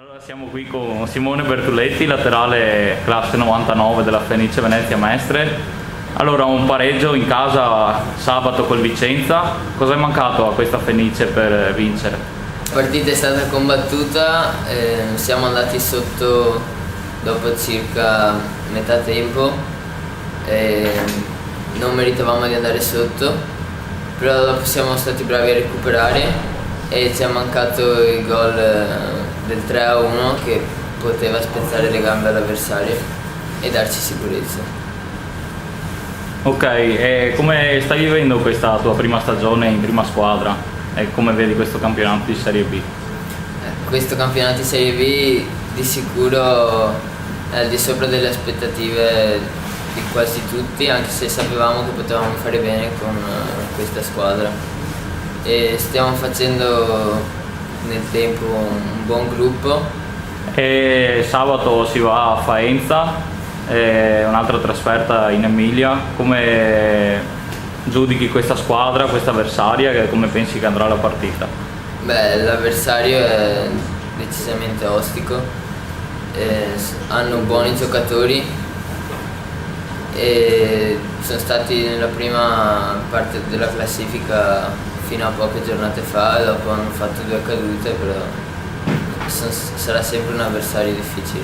Allora siamo qui con Simone Bertuletti, laterale classe 99 della Fenice Venezia Mestre. Allora, un pareggio in casa sabato col Vicenza. Cosa è mancato a questa Fenice per vincere? La partita è stata combattuta, siamo andati sotto dopo circa metà tempo, non meritavamo di andare sotto, però dopo siamo stati bravi a recuperare e ci è mancato il gol del 3-1 che poteva spezzare le gambe all'avversario e darci sicurezza. Ok, e come stai vivendo questa tua prima stagione in prima squadra e come vedi questo campionato di Serie B? Questo campionato di Serie B di sicuro è al di sopra delle aspettative di quasi tutti, anche se sapevamo che potevamo fare bene con questa squadra. E stiamo facendo nel tempo un buon gruppo. E sabato si va a Faenza, un'altra trasferta in Emilia. Come giudichi questa squadra, questa avversaria, e come pensi che andrà la partita? Beh, l'avversario è decisamente ostico, hanno buoni giocatori e sono stati nella prima parte della classifica fino a poche giornate fa e dopo hanno fatto 2 cadute, però sarà sempre un avversario difficile.